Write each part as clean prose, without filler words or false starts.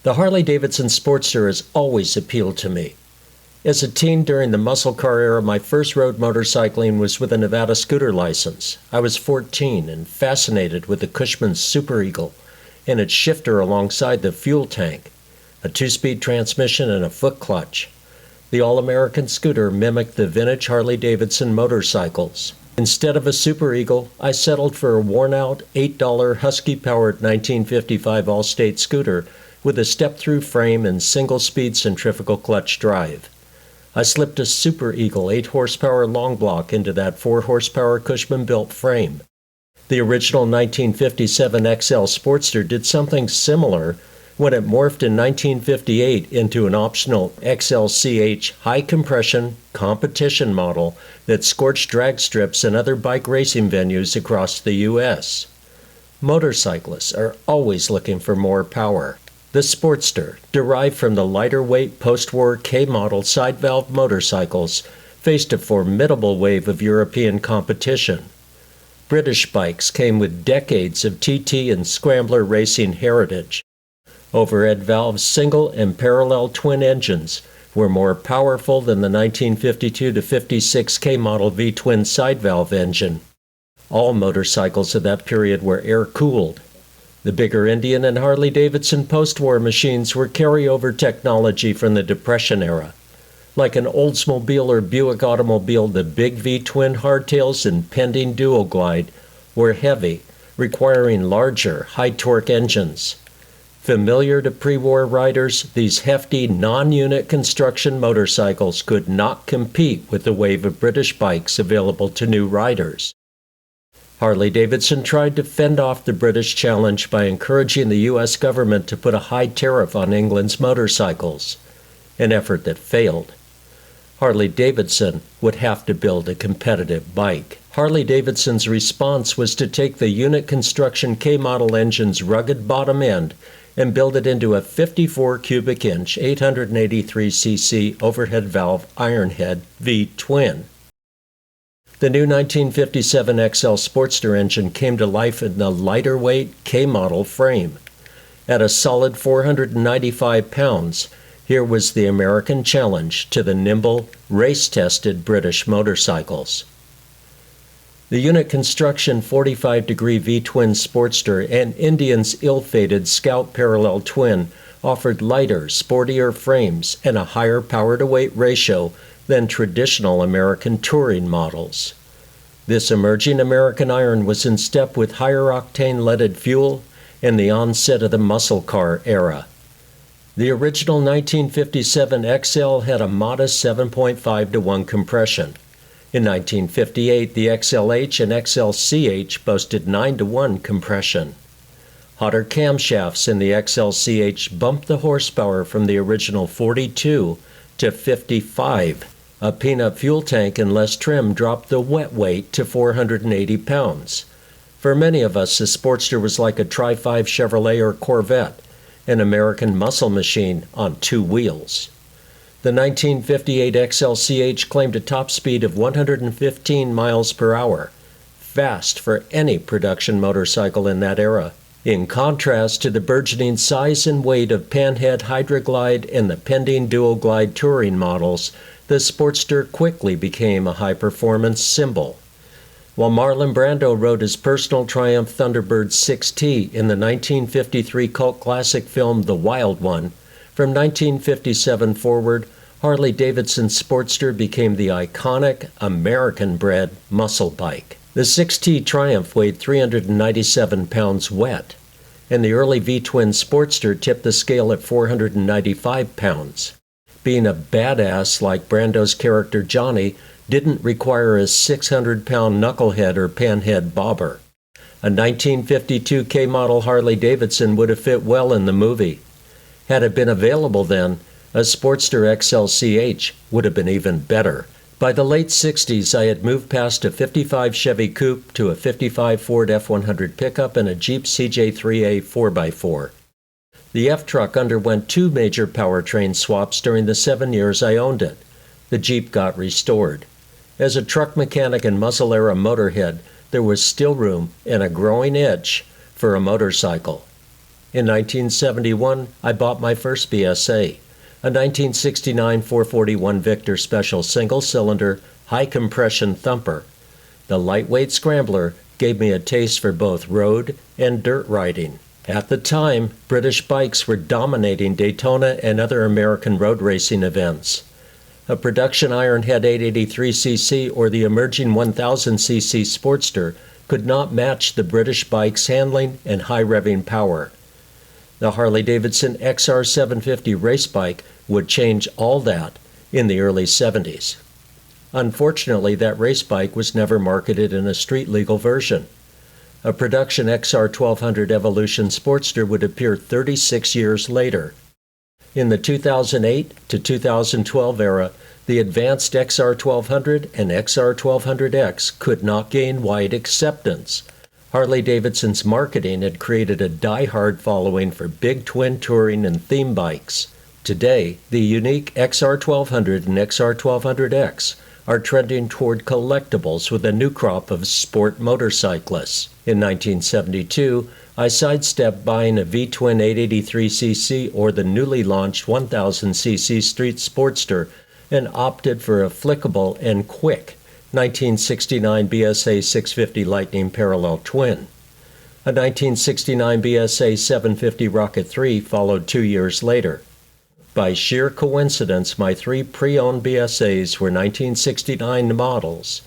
The Harley-Davidson Sportster has always appealed to me. As a teen during the muscle car era, my first road motorcycling was with a Nevada scooter license. I was 14 and fascinated with the Cushman's Super Eagle and its shifter alongside the fuel tank, a 2-speed transmission and a foot clutch. The All-American scooter mimicked the vintage Harley-Davidson motorcycles. Instead of a Super Eagle, I settled for a worn-out $8 Husky-powered 1955 Allstate scooter with a step-through frame and single-speed centrifugal clutch drive. I slipped a Super Eagle 8-horsepower long block into that 4-horsepower Cushman-built frame. The original 1957 XL Sportster did something similar when it morphed in 1958 into an optional XLCH high-compression competition model that scorched drag strips and other bike racing venues across the U.S. Motorcyclists are always looking for more power. The Sportster, derived from the lighter-weight post-war K-model side-valve motorcycles, faced a formidable wave of European competition. British bikes came with decades of TT and scrambler racing heritage. Overhead valve single and parallel twin engines were more powerful than the 1952-56 K-model V-twin side-valve engine. All motorcycles of that period were air-cooled. The bigger Indian and Harley-Davidson post-war machines were carryover technology from the Depression era. Like an Oldsmobile or Buick automobile, the big V-twin hardtails and pending dual glide were heavy, requiring larger, high-torque engines. Familiar to pre-war riders, these hefty, non-unit construction motorcycles could not compete with the wave of British bikes available to new riders. Harley-Davidson tried to fend off the British challenge by encouraging the U.S. government to put a high tariff on England's motorcycles, an effort that failed. Harley-Davidson would have to build a competitive bike. Harley-Davidson's response was to take the unit construction K-model engine's rugged bottom end and build it into a 54 cubic inch 883cc overhead valve Ironhead V-twin. The new 1957 XL Sportster engine came to life in the lighter-weight K-model frame. At a solid 495 pounds, here was the American challenge to the nimble, race-tested British motorcycles. The unit construction 45-degree V-twin Sportster and Indian's ill-fated Scout parallel twin offered lighter, sportier frames and a higher power-to-weight ratio than traditional American touring models. This emerging American iron was in step with higher octane leaded fuel and the onset of the muscle car era. The original 1957 XL had a modest 7.5 to 1 compression. In 1958, the XLH and XLCH boasted 9 to 1 compression. Hotter camshafts in the XLCH bumped the horsepower from the original 42 to 55. A peanut fuel tank and less trim dropped the wet weight to 480 pounds. For many of us, the Sportster was like a Tri-5 Chevrolet or Corvette, an American muscle machine on 2 wheels. The 1958 XLCH claimed a top speed of 115 miles per hour, fast for any production motorcycle in that era. In contrast to the burgeoning size and weight of Panhead Hydroglide and the pending Dual Glide touring models, the Sportster quickly became a high-performance symbol. While Marlon Brando rode his personal Triumph Thunderbird 6T in the 1953 cult classic film The Wild One, from 1957 forward, Harley-Davidson Sportster became the iconic American-bred muscle bike. The 6T Triumph weighed 397 pounds wet, and the early V-twin Sportster tipped the scale at 495 pounds. Being a badass like Brando's character Johnny didn't require a 600-pound knucklehead or panhead bobber. A 1952 K-model Harley-Davidson would have fit well in the movie. Had it been available then, a Sportster XLCH would have been even better. By the late 60s, I had moved past a 55 Chevy Coupe to a 55 Ford F100 pickup and a Jeep CJ3A 4x4. The F-Truck underwent 2 major powertrain swaps during the 7 years I owned it. The Jeep got restored. As a truck mechanic and muscle-era motorhead, there was still room and a growing itch for a motorcycle. In 1971, I bought my first BSA, a 1969 441 Victor Special single-cylinder, high-compression thumper. The lightweight scrambler gave me a taste for both road and dirt riding. At the time, British bikes were dominating Daytona and other American road racing events. A production Ironhead 883cc or the emerging 1000cc Sportster could not match the British bike's handling and high-revving power. The Harley-Davidson XR750 race bike would change all that in the early 70s. Unfortunately, that race bike was never marketed in a street-legal version. A production XR1200 Evolution Sportster would appear 36 years later. In the 2008 to 2012 era, the advanced XR1200 and XR1200X could not gain wide acceptance. Harley-Davidson's marketing had created a die-hard following for big twin touring and theme bikes. Today, the unique XR1200 and XR1200X are trending toward collectibles with a new crop of sport motorcyclists. In 1972, I sidestepped buying a V-twin 883cc or the newly launched 1000cc street Sportster and opted for a flickable and quick 1969 BSA 650 Lightning Parallel Twin. A 1969 BSA 750 Rocket III followed 2 years later. By sheer coincidence, my 3 pre-owned BSAs were 1969 models.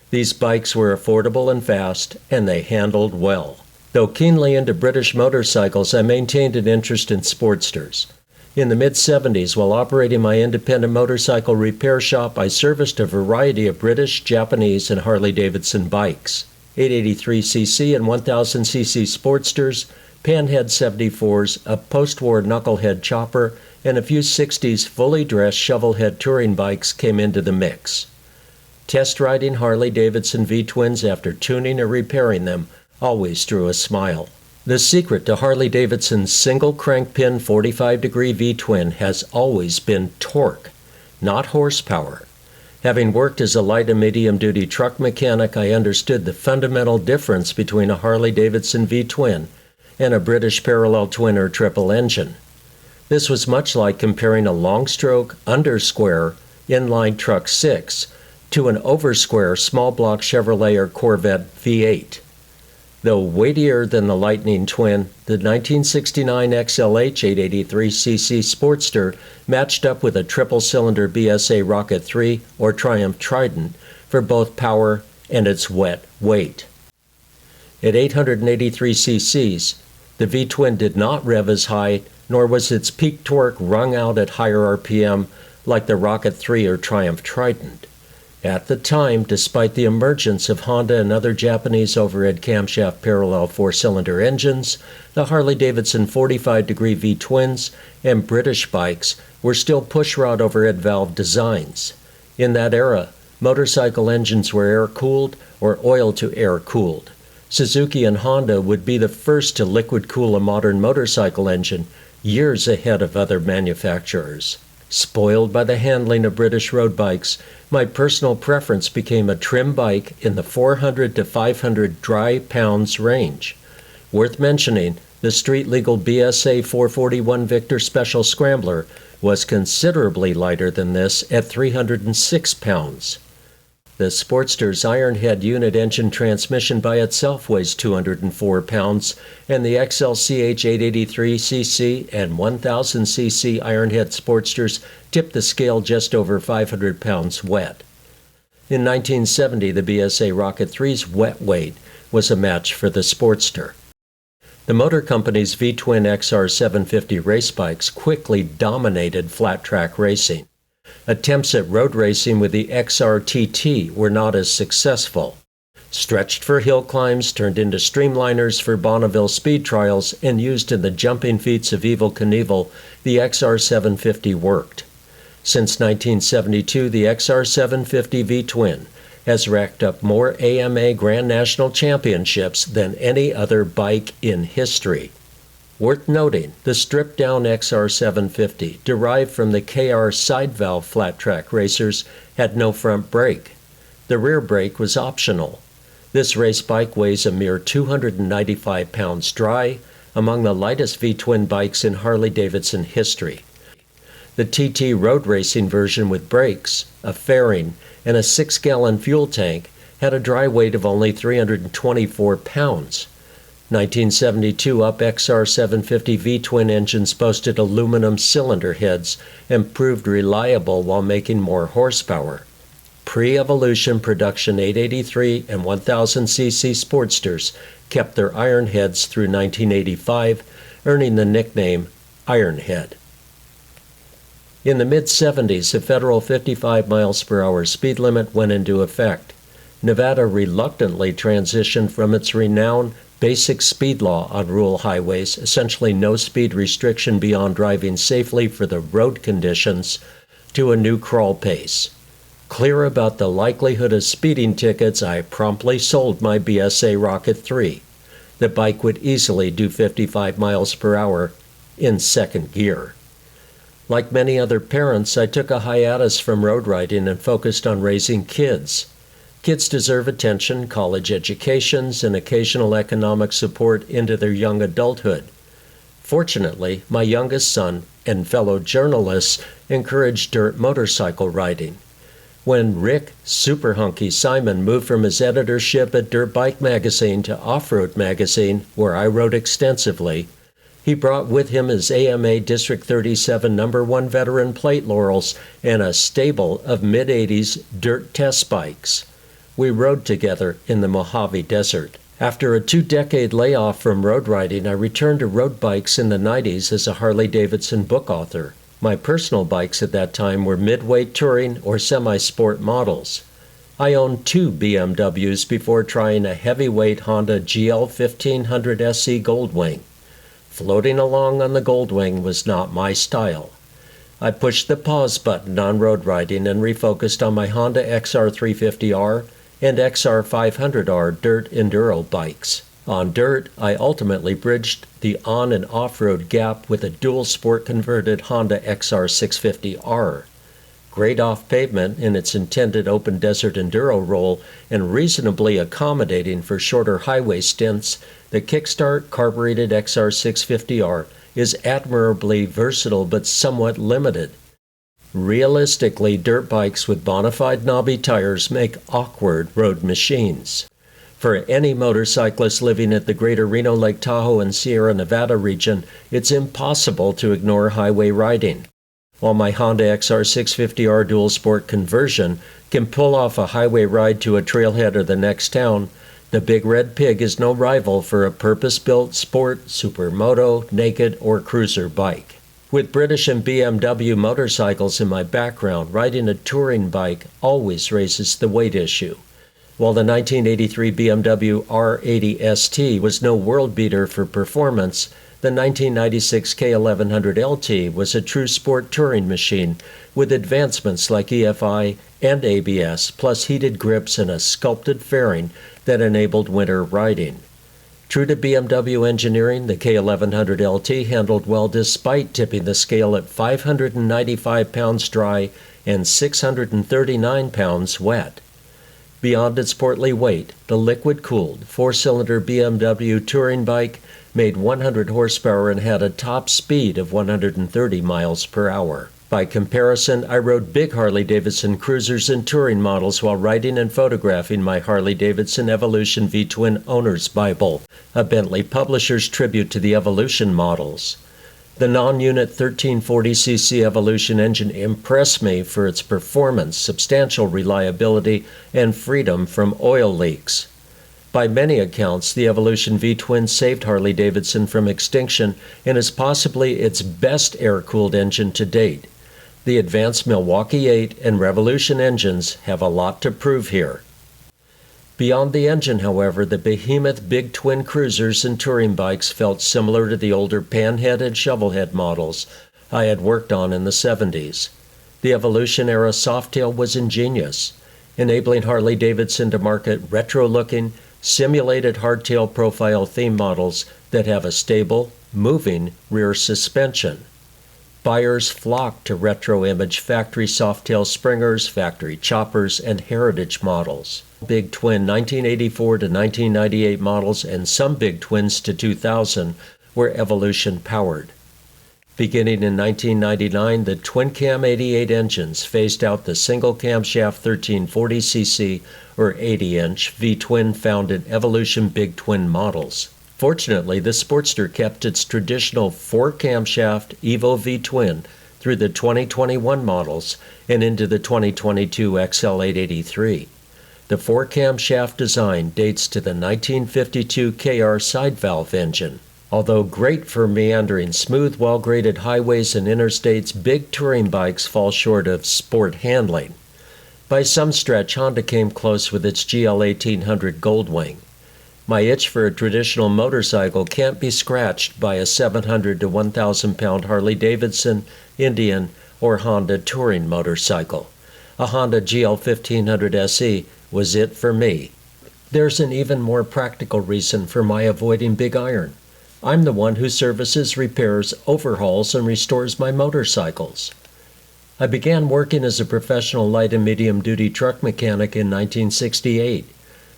These bikes were affordable and fast, and they handled well. Though keenly into British motorcycles, I maintained an interest in Sportsters. In the mid-70s, while operating my independent motorcycle repair shop, I serviced a variety of British, Japanese, and Harley-Davidson bikes. 883cc and 1000cc Sportsters, Panhead 74s, a postwar knucklehead chopper, and a few 60s fully dressed shovelhead touring bikes came into the mix. Test riding Harley-Davidson V-twins after tuning or repairing them always drew a smile. The secret to Harley-Davidson's single crank pin 45-degree V-twin has always been torque, not horsepower. Having worked as a light and medium-duty truck mechanic, I understood the fundamental difference between a Harley-Davidson V-twin and a British parallel twin or triple engine. This was much like comparing a long-stroke, under-square, inline truck 6 to an over-square, small-block Chevrolet or Corvette V8. Though weightier than the Lightning twin, the 1969 XLH 883cc Sportster matched up with a triple-cylinder BSA Rocket III or Triumph Trident for both power and its wet weight. At 883 cc's, the V-twin did not rev as high, nor was its peak torque wrung out at higher RPM like the Rocket III or Triumph Trident. At the time, despite the emergence of Honda and other Japanese overhead camshaft parallel four-cylinder engines, the Harley-Davidson 45-degree V-twins and British bikes were still pushrod overhead valve designs. In that era, motorcycle engines were air-cooled or oil-to-air cooled. Suzuki and Honda would be the first to liquid-cool a modern motorcycle engine, years ahead of other manufacturers. Spoiled by the handling of British road bikes, my personal preference became a trim bike in the 400 to 500 dry pounds range. Worth mentioning, the street-legal BSA 441 Victor Special Scrambler was considerably lighter than this at 306 pounds. The Sportster's Ironhead unit engine transmission by itself weighs 204 pounds, and the XLCH 883cc and 1000cc Ironhead Sportsters tip the scale just over 500 pounds wet. In 1970, the BSA Rocket III's wet weight was a match for the Sportster. The motor company's V-twin XR750 race bikes quickly dominated flat-track racing. Attempts at road racing with the XR-TT were not as successful. Stretched for hill climbs, turned into streamliners for Bonneville speed trials, and used in the jumping feats of Evel Knievel, the XR750 worked. Since 1972, the XR750 V-twin has racked up more AMA Grand National Championships than any other bike in history. Worth noting, the stripped-down XR750, derived from the KR side valve flat-track racers, had no front brake. The rear brake was optional. This race bike weighs a mere 295 pounds dry, among the lightest V-twin bikes in Harley-Davidson history. The TT road racing version with brakes, a fairing, and a 6-gallon fuel tank had a dry weight of only 324 pounds. 1972 Up XR 750 V-twin engines boasted aluminum cylinder heads and proved reliable while making more horsepower. Pre-evolution production 883 and 1000cc Sportsters kept their iron heads through 1985, earning the nickname Ironhead. In the mid-70s, a federal 55 miles per hour speed limit went into effect. Nevada reluctantly transitioned from its renowned basic speed law on rural highways, essentially no speed restriction beyond driving safely for the road conditions, to a new crawl pace. Clear about the likelihood of speeding tickets, I promptly sold my BSA Rocket III. The bike would easily do 55 miles per hour in second gear. Like many other parents, I took a hiatus from road riding and focused on raising kids. Kids deserve attention, college educations, and occasional economic support into their young adulthood. Fortunately, my youngest son and fellow journalists encouraged dirt motorcycle riding. When Rick Super Hunky Simon moved from his editorship at Dirt Bike Magazine to Off-Road Magazine, where I wrote extensively, he brought with him his AMA District 37 #1 veteran plate laurels and a stable of mid-80s dirt test bikes. We rode together in the Mojave Desert. After a 2-decade layoff from road riding, I returned to road bikes in the 90s as a Harley-Davidson book author. My personal bikes at that time were mid-weight touring or semi-sport models. I owned 2 BMWs before trying a heavyweight Honda GL 1500 SE Goldwing. Floating along on the Goldwing was not my style. I pushed the pause button on road riding and refocused on my Honda XR 350R and XR 500R dirt enduro bikes. On dirt, I ultimately bridged the on- and off-road gap with a dual sport converted Honda XR 650R. Great off-pavement in its intended open desert enduro role and reasonably accommodating for shorter highway stints, the kickstart carbureted XR 650R is admirably versatile but somewhat limited. Realistically, dirt bikes with bona fide knobby tires make awkward road machines. For any motorcyclist living at the greater Reno, Lake Tahoe, and Sierra Nevada region, it's impossible to ignore highway riding. While my Honda XR 650R dual sport conversion can pull off a highway ride to a trailhead or the next town, the Big Red Pig is no rival for a purpose-built sport, supermoto, naked, or cruiser bike. With British and BMW motorcycles in my background, riding a touring bike always raises the weight issue. While the 1983 BMW R80 ST was no world beater for performance, the 1996 K1100 LT was a true sport touring machine with advancements like EFI and ABS, plus heated grips and a sculpted fairing that enabled winter riding. True to BMW engineering, the K1100 LT handled well despite tipping the scale at 595 pounds dry and 639 pounds wet. Beyond its portly weight, the liquid-cooled, 4-cylinder BMW touring bike made 100 horsepower and had a top speed of 130 miles per hour. By comparison, I rode big Harley-Davidson cruisers and touring models while writing and photographing my Harley-Davidson Evolution V-Twin Owner's Bible, a Bentley publisher's tribute to the Evolution models. The non-unit 1340cc Evolution engine impressed me for its performance, substantial reliability, and freedom from oil leaks. By many accounts, the Evolution V-Twin saved Harley-Davidson from extinction and is possibly its best air-cooled engine to date. The advanced Milwaukee 8 and Revolution engines have a lot to prove here. Beyond the engine, however, the behemoth big twin cruisers and touring bikes felt similar to the older panhead and shovelhead models I had worked on in the 70s. The Evolution-era Softail was ingenious, enabling Harley-Davidson to market retro-looking, simulated hardtail profile theme models that have a stable, moving rear suspension. Buyers flocked to retro-image factory Softail Springers, factory Choppers, and Heritage models. Big Twin 1984 to 1998 models and some Big Twins to 2000 were evolution powered. Beginning in 1999, the twin-cam 88 engines phased out the single-camshaft 1340cc or 80-inch V-twin found in Evolution Big Twin models. Fortunately, the Sportster kept its traditional 4-camshaft Evo V-twin through the 2021 models and into the 2022 XL883. The 4-camshaft design dates to the 1952 KR side valve engine. Although great for meandering smooth, well-graded highways and interstates, big touring bikes fall short of sport handling. By some stretch, Honda came close with its GL 1800 Goldwing. My itch for a traditional motorcycle can't be scratched by a 700 to 1,000 pound Harley-Davidson, Indian, or Honda touring motorcycle. A Honda GL 1500 SE was it for me. There's an even more practical reason for my avoiding big iron. I'm the one who services, repairs, overhauls, and restores my motorcycles. I began working as a professional light and medium-duty truck mechanic in 1968.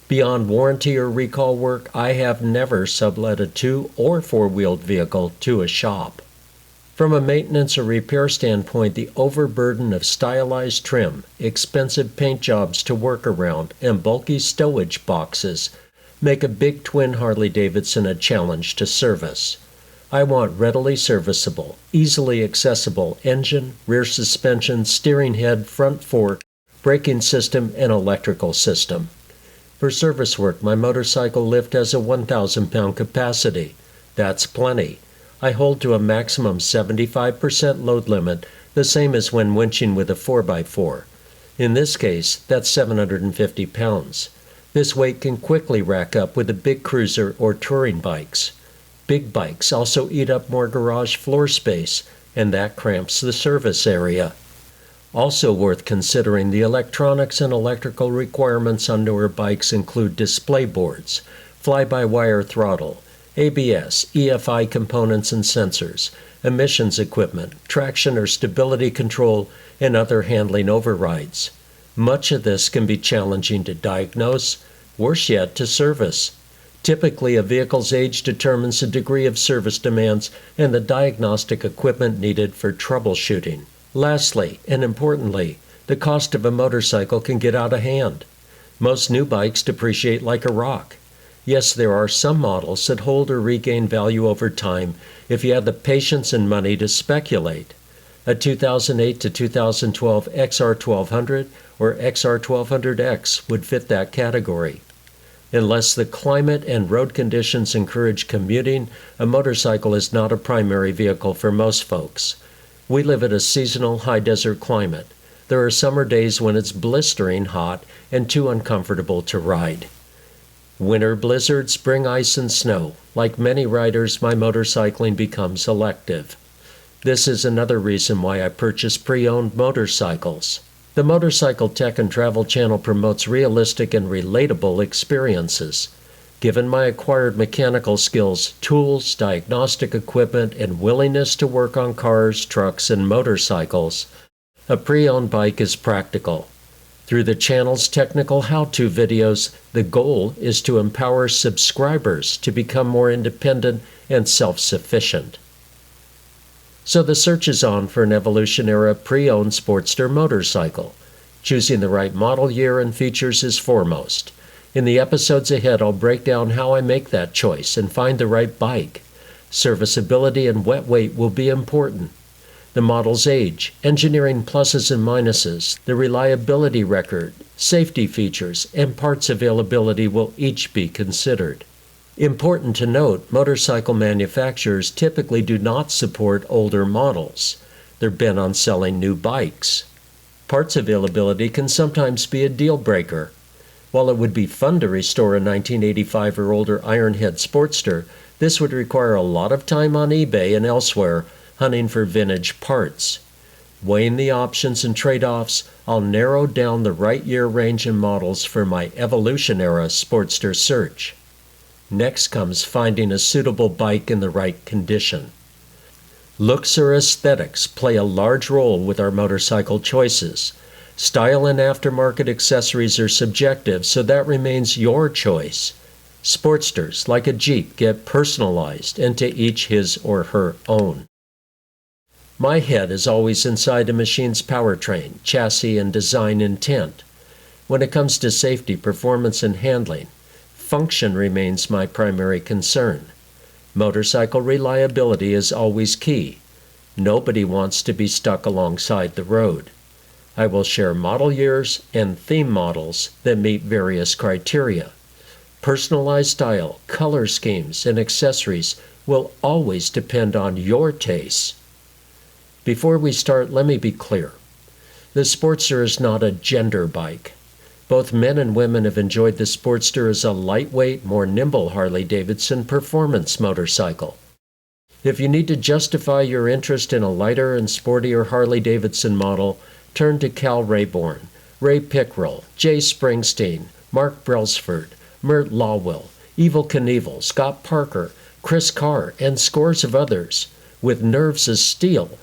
Beyond warranty or recall work, I have never sublet a 2- or 4-wheeled vehicle to a shop. From a maintenance or repair standpoint, the overburden of stylized trim, expensive paint jobs to work around, and bulky stowage boxes make a big twin Harley-Davidson a challenge to service. I want readily serviceable, easily accessible engine, rear suspension, steering head, front fork, braking system, and electrical system. For service work, my motorcycle lift has a 1,000-pound capacity. That's plenty. I hold to a maximum 75% load limit, the same as when winching with a 4x4. In this case, that's 750 pounds. This weight can quickly rack up with the big cruiser or touring bikes. Big bikes also eat up more garage floor space, and that cramps the service area. Also worth considering, the electronics and electrical requirements on newer bikes include display boards, fly-by-wire throttle, ABS, EFI components and sensors, emissions equipment, traction or stability control, and other handling overrides. Much of this can be challenging to diagnose, worse yet, to service. Typically, a vehicle's age determines the degree of service demands and the diagnostic equipment needed for troubleshooting. Lastly, and importantly, the cost of a motorcycle can get out of hand. Most new bikes depreciate like a rock. Yes, there are some models that hold or regain value over time if you have the patience and money to speculate. A 2008 to 2012 XR1200 or XR1200X would fit that category. Unless the climate and road conditions encourage commuting, a motorcycle is not a primary vehicle for most folks. We live in a seasonal high desert climate. There are summer days when it's blistering hot and too uncomfortable to ride. Winter blizzard, spring ice, and snow. Like many riders, my motorcycling becomes elective. This is another reason why I purchase pre-owned motorcycles. The Motorcycle Tech and Travel channel promotes realistic and relatable experiences. Given my acquired mechanical skills, tools, diagnostic equipment, and willingness to work on cars, trucks, and motorcycles, a pre-owned bike is practical. Through the channel's technical how-to videos, the goal is to empower subscribers to become more independent and self-sufficient. So the search is on for an Evolution-era pre-owned Sportster motorcycle. Choosing the right model year and features is foremost. In the episodes ahead, I'll break down how I make that choice and find the right bike. Serviceability and wet weight will be important. The model's age, engineering pluses and minuses, the reliability record, safety features, and parts availability will each be considered. Important to note, motorcycle manufacturers typically do not support older models. They're bent on selling new bikes. Parts availability can sometimes be a deal breaker. While it would be fun to restore a 1985 or older Ironhead Sportster, this would require a lot of time on eBay and elsewhere hunting for vintage parts. Weighing the options and trade-offs, I'll narrow down the right year range and models for my Evolution-era Sportster search. Next comes finding a suitable bike in the right condition. Looks or aesthetics play a large role with our motorcycle choices. Style and aftermarket accessories are subjective, so that remains your choice. Sportsters, like a Jeep, get personalized and to each his or her own. My head is always inside a machine's powertrain, chassis, and design intent. When it comes to safety, performance, and handling, function remains my primary concern. Motorcycle reliability is always key. Nobody wants to be stuck alongside the road. I will share model years and theme models that meet various criteria. Personalized style, color schemes, and accessories will always depend on your tastes. Before we start, let me be clear. The Sportster is not a gender bike. Both men and women have enjoyed the Sportster as a lightweight, more nimble Harley-Davidson performance motorcycle. If you need to justify your interest in a lighter and sportier Harley-Davidson model, turn to Cal Rayborn, Ray Pickrell, Jay Springsteen, Mark Brailsford, Mert Lawwell, Evel Knievel, Scott Parker, Chris Carr, and scores of others, with nerves as steel.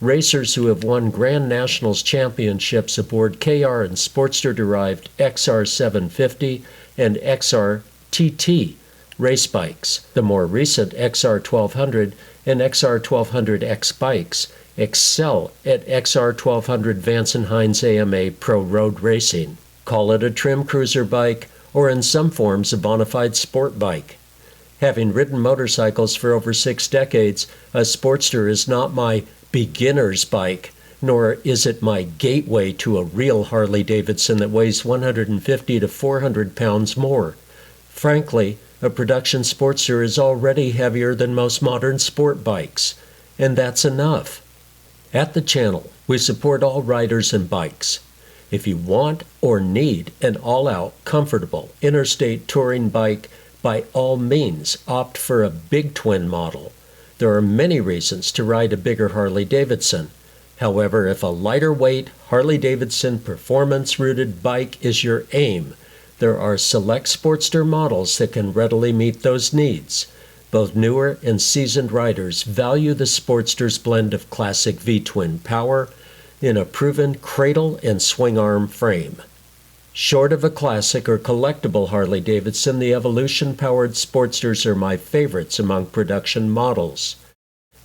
Racers who have won Grand Nationals championships aboard KR and Sportster-derived XR750 and XR-TT race bikes. The more recent XR1200 and XR1200X bikes excel at XR1200 Vance & Hines AMA Pro Road Racing. Call it a trim cruiser bike, or in some forms a bona fide sport bike. Having ridden motorcycles for over 6 decades, a Sportster is not my beginner's bike, nor is it my gateway to a real Harley-Davidson that weighs 150 to 400 pounds more. Frankly, a production Sportster is already heavier than most modern sport bikes, and that's enough. At the channel, we support all riders and bikes. If you want or need an all-out, comfortable, interstate touring bike, by all means opt for a big twin model. There are many reasons to ride a bigger Harley-Davidson. However, if a lighter weight Harley-Davidson performance-rooted bike is your aim, there are select Sportster models that can readily meet those needs. Both newer and seasoned riders value the Sportster's blend of classic V-twin power in a proven cradle and swing arm frame. Short of a classic or collectible Harley-Davidson, the Evolution-powered Sportsters are my favorites among production models.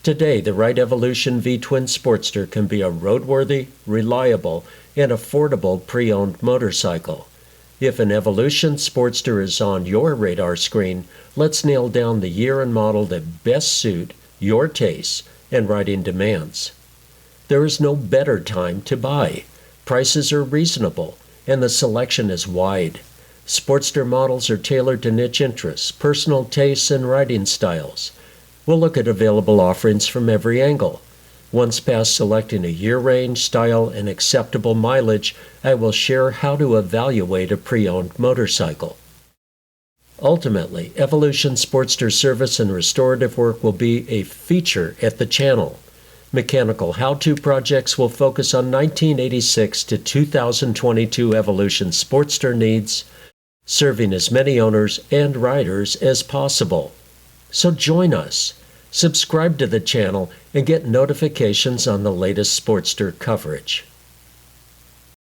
Today, the right Evolution V-twin Sportster can be a roadworthy, reliable, and affordable pre-owned motorcycle. If an Evolution Sportster is on your radar screen, let's nail down the year and model that best suit your tastes and riding demands. There is no better time to buy. Prices are reasonable, and the selection is wide. Sportster models are tailored to niche interests, personal tastes, and riding styles. We'll look at available offerings from every angle. Once past selecting a year range, style, and acceptable mileage, I will share how to evaluate a pre-owned motorcycle. Ultimately, Evolution Sportster service and restorative work will be a feature at the channel. Mechanical how-to projects will focus on 1986 to 2022 Evolution Sportster needs, serving as many owners and riders as possible. So join us, subscribe to the channel, and get notifications on the latest Sportster coverage.